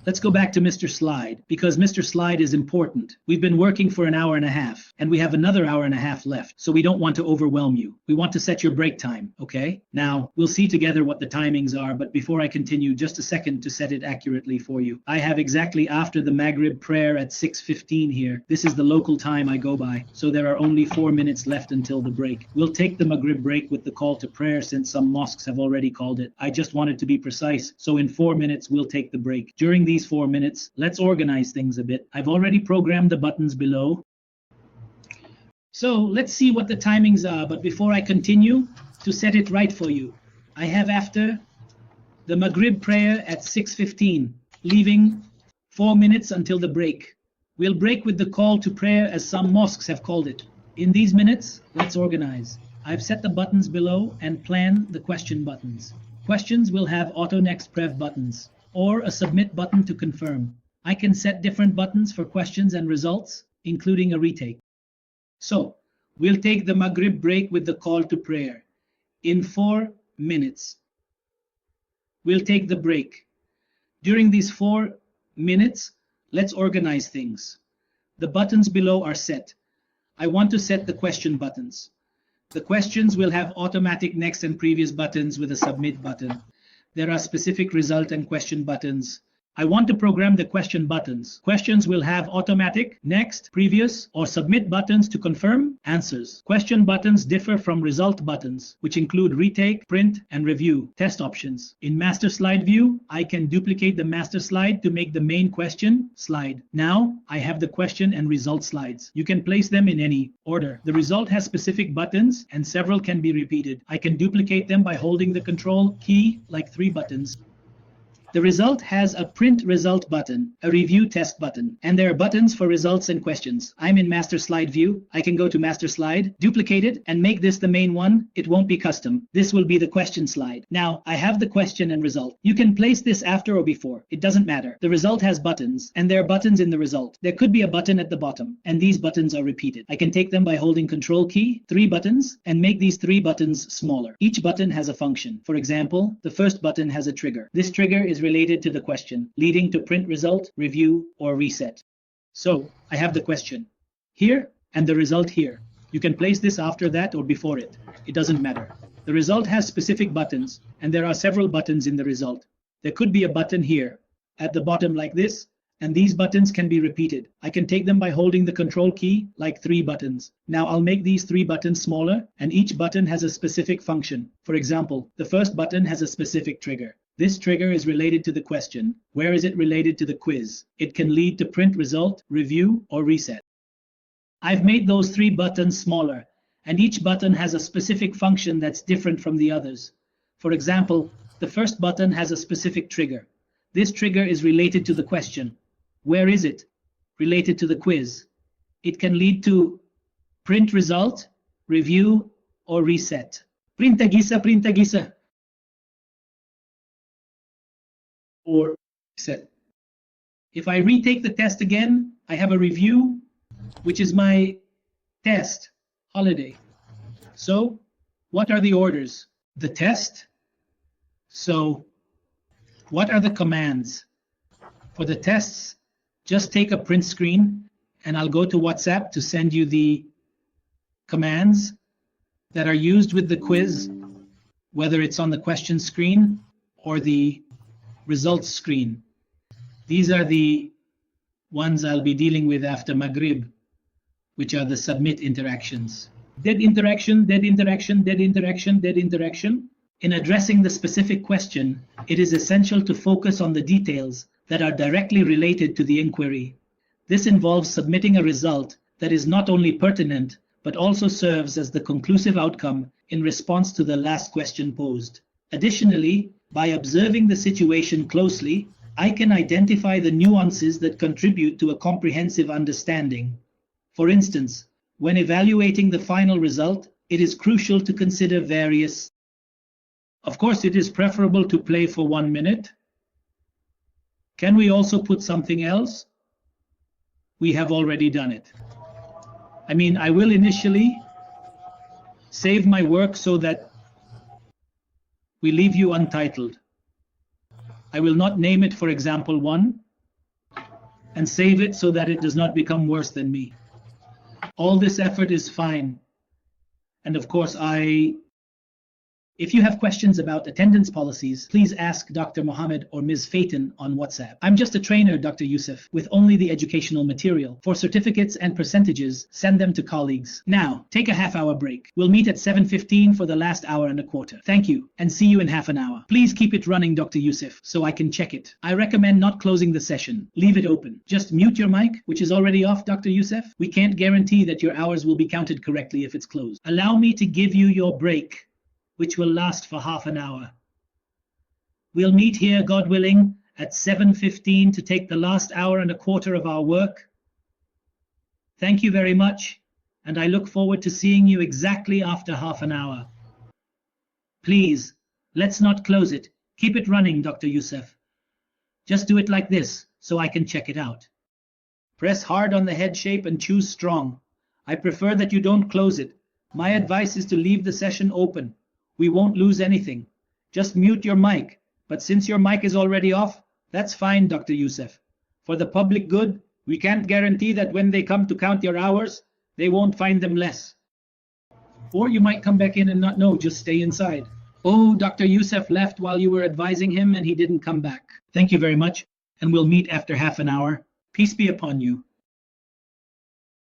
Let's go back to Mr. Slide, because Mr. Slide is important. We've been working for an hour and a half, and we have another hour and a half left, so we don't want to overwhelm you. We want to set your break time, okay? Now, we'll see together what the timings are, but before I continue, just a second to set it accurately for you. I have exactly after the Maghrib prayer at 6:15 here. This is the local time I go by, so there are only 4 minutes left until the break. We'll take the Maghrib break with the call to prayer since some mosques have already called it. I just wanted to be precise, so in 4 minutes we'll take the break. During these 4 minutes, let's organize things a bit. I've already programmed the buttons below. So let's see what the timings are, but before I continue, to set it right for you, I have after the Maghrib prayer at 6:15, leaving 4 minutes until the break. We'll break with the call to prayer as some mosques have called it. In these minutes, let's organize. I've set the buttons below and plan the question buttons. Questions will have auto next prev buttons, or a submit button to confirm. I can set different buttons for questions and results, including a retake. So, we'll take the Maghrib break with the call to prayer. In 4 minutes, we'll take the break. During these 4 minutes, let's organize things. The buttons below are set. I want to set the question buttons. The questions will have automatic next and previous buttons with a submit button. There are specific result and question buttons. I want to program the question buttons. Questions will have automatic, next, previous, or submit buttons to confirm answers. Question buttons differ from result buttons, which include retake, print, and review test options. In master slide view, I can duplicate the master slide to make the main question slide. Now, I have the question and result slides. You can place them in any order. The result has specific buttons, and several can be repeated. I can duplicate them by holding the control key, like 3 buttons. The result has a print result button, a review test button, and there are buttons for results and questions. I'm in master slide view. I can go to master slide, duplicate it, and make this the main one. It won't be custom. This will be the question slide. Now, I have the question and result. You can place this after or before. It doesn't matter. The result has buttons, and there are buttons in the result. There could be a button at the bottom, and these buttons are repeated. I can take them by holding control key, 3 buttons, and make these 3 buttons smaller. Each button has a function. For example, the first button has a trigger. This trigger is related to the question, leading to print result, review, or reset. So, I have the question here and the result here. You can place this after that or before it. It doesn't matter. The result has specific buttons, and there are several buttons in the result. There could be a button here, at the bottom like this, and these buttons can be repeated. I can take them by holding the control key, like 3 buttons. Now I'll make these 3 buttons smaller, and each button has a specific function. For example, the first button has a specific trigger. This trigger is related to the question. Where is it related to the quiz? It can lead to print result, review, or reset. I've made those 3 buttons smaller, and each button has a specific function that's different from the others. For example, the first button has a specific trigger. This trigger is related to the question. Where is it? Related to the quiz. It can lead to print result, review, or reset. Printa gisa. Or reset. If I retake the test again, I have a review, which is my test, holiday. So, what are the orders? The test. So, what are the commands? For the tests, just take a print screen, and I'll go to WhatsApp to send you the commands that are used with the quiz, whether it's on the question screen or the results screen. These are the ones I'll be dealing with after Maghrib, which are the submit interactions. Dead interaction, dead interaction, dead interaction, dead interaction. In addressing the specific question, it is essential to focus on the details that are directly related to the inquiry. This involves submitting a result that is not only pertinent, but also serves as the conclusive outcome in response to the last question posed. Additionally, by observing the situation closely, I can identify the nuances that contribute to a comprehensive understanding. For instance, when evaluating the final result, it is crucial to consider various. Of course, it is preferable to play for 1 minute. Can we also put something else? We have already done it. I will initially save my work so that we leave you untitled. I will not name it, for example, 1, and save it so that it does not become worse than me. All this effort is fine. And of course, If you have questions about attendance policies, please ask Dr. Mohammed or Ms. Phaeton on WhatsApp. I'm just a trainer, Dr. Yusuf, with only the educational material. For certificates and percentages, send them to colleagues. Now, take a half-hour break. We'll meet at 7:15 for the last hour and a quarter. Thank you, and see you in half an hour. Please keep it running, Dr. Yusuf, so I can check it. I recommend not closing the session. Leave it open. Just mute your mic, which is already off, Dr. Yusuf. We can't guarantee that your hours will be counted correctly if it's closed. Allow me to give you your break, which will last for half an hour. We'll meet here, God willing, at 7:15 to take the last hour and a quarter of our work. Thank you very much, and I look forward to seeing you exactly after half an hour. Please, let's not close it. Keep it running, Dr. Yusuf. Just do it like this, so I can check it out. Press hard on the head shape and choose strong. I prefer that you don't close it. My advice is to leave the session open. We won't lose anything. Just mute your mic. But since your mic is already off, that's fine, Dr. Yusuf. For the public good, we can't guarantee that when they come to count your hours, they won't find them less. Or you might come back in and not know, just stay inside. Oh, Dr. Yusuf left while you were advising him and he didn't come back. Thank you very much, and we'll meet after half an hour. Peace be upon you.